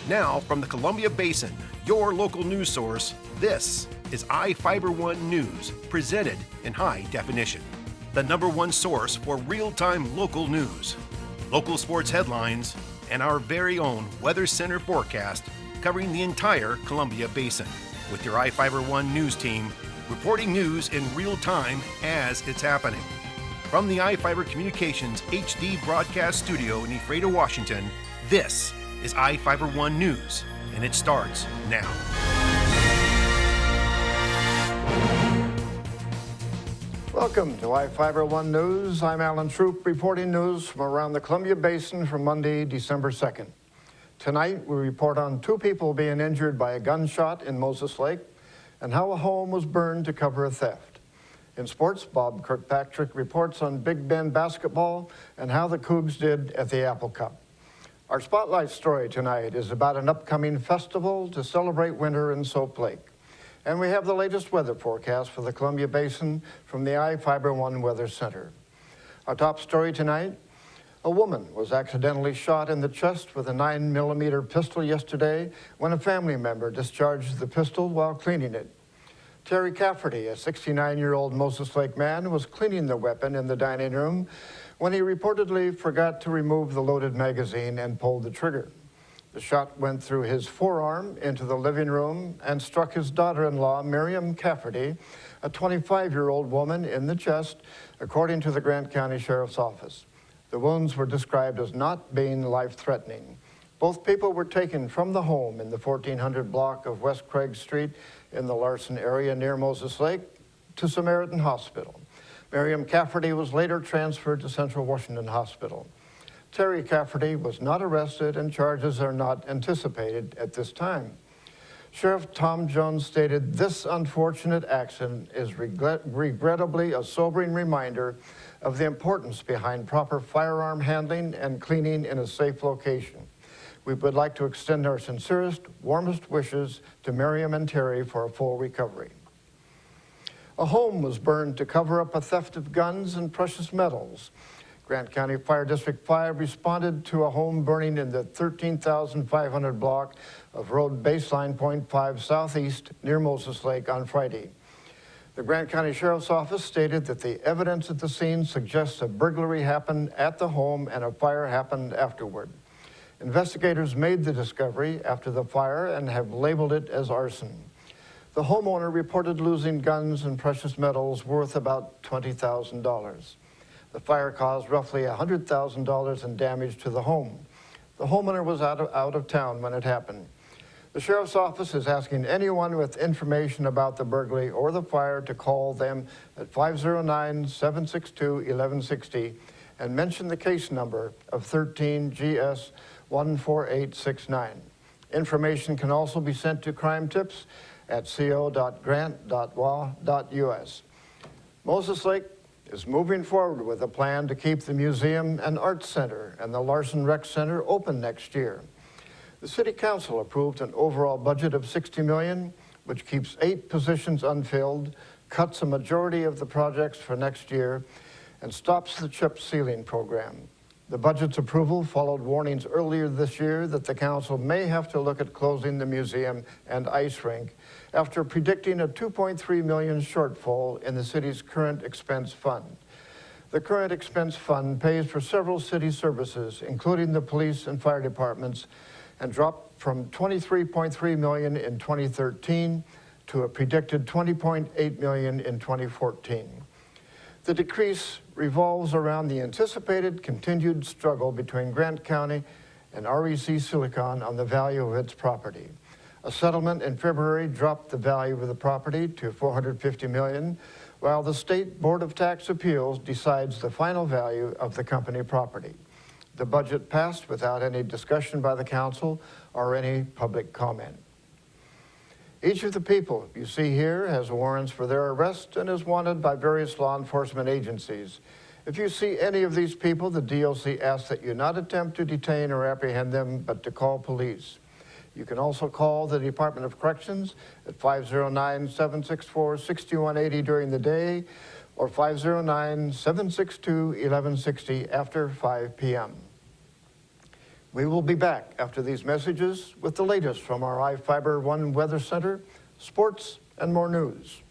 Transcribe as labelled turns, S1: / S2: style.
S1: Now, from the Columbia Basin, your local news source, this is iFiber One News, presented in high definition. The #1 source for real-time local news, local sports headlines, and our very own Weather Center forecast covering the entire Columbia Basin. With your iFiber One News team, reporting news in real time as it's happening. From the iFiber Communications HD broadcast studio in Ephrata, Washington, this is iFiber One News, and it starts now.
S2: Welcome to iFiber One News. I'm Alan Troop, reporting news from around the Columbia Basin for Monday, December 2nd. Tonight, we report on 2 people being injured by a gunshot in Moses Lake and how a home was burned to cover a theft. In sports, Bob Kirkpatrick reports on Big Bend basketball and how the Cougs did at the Apple Cup. Our spotlight story tonight is about an upcoming festival to celebrate winter in Soap Lake. And we have the latest weather forecast for the Columbia Basin from the iFiber One Weather Center. Our top story tonight, a woman was accidentally shot in the chest with a 9mm pistol yesterday when a family member discharged the pistol while cleaning it. Terry Cafferty, a 69-year-old Moses Lake man, was cleaning the weapon in the dining room when he reportedly forgot to remove the loaded magazine and pulled the trigger. The shot went through his forearm into the living room and struck his daughter-in-law, Miriam Cafferty, a 25-year-old woman, in the chest, according to the Grant County Sheriff's Office. The wounds were described as not being life-threatening. Both people were taken from the home in the 1400 block of West Craig Street in the Larson area near Moses Lake to Samaritan Hospital. Miriam Cafferty was later transferred to Central Washington Hospital. Terry Cafferty was not arrested and charges are not anticipated at this time. Sheriff Tom Jones stated, "This unfortunate accident is regrettably a sobering reminder of the importance behind proper firearm handling and cleaning in a safe location. We would like to extend our sincerest, warmest wishes to Miriam and Terry for a full recovery." A home was burned to cover up a theft of guns and precious metals. Grant County Fire District 5 responded to a home burning in the 13,500 block of Road Baseline Point 5 Southeast near Moses Lake on Friday. The Grant County Sheriff's Office stated that the evidence at the scene suggests a burglary happened at the home and a fire happened afterward. Investigators made the discovery after the fire and have labeled it as arson. The homeowner reported losing guns and precious metals worth about $20,000. The fire caused roughly $100,000 in damage to the home. The homeowner was out of town when it happened. The Sheriff's Office is asking anyone with information about the burglary or the fire to call them at 509-762-1160 and mention the case number of 13GS 14869. Information can also be sent to crime tips at co.grant.wa.us. Moses Lake is moving forward with a plan to keep the museum and arts center and the Larson Rec Center open next year. The City Council approved an overall budget of $60 million, which keeps 8 positions unfilled, cuts a majority of the projects for next year, and stops the chip sealing program. The budget's approval followed warnings earlier this year that the council may have to look at closing the museum and ice rink after predicting a $2.3 million shortfall in the city's current expense fund. The current expense fund pays for several city services, including the police and fire departments, and dropped from $23.3 million in 2013 to a predicted $20.8 million in 2014. The decrease revolves around the anticipated continued struggle between Grant County and REC Silicon on the value of its property. A settlement in February dropped the value of the property to $450 million, while the State Board of Tax Appeals decides the final value of the company property. The budget passed without any discussion by the council or any public comment. Each of the people you see here has warrants for their arrest and is wanted by various law enforcement agencies. If you see any of these people, the DOC asks that you not attempt to detain or apprehend them, but to call police. You can also call the Department of Corrections at 509-764-6180 during the day or 509-762-1160 after 5 p.m. We will be back after these messages with the latest from our iFiber One Weather Center, sports, and more news.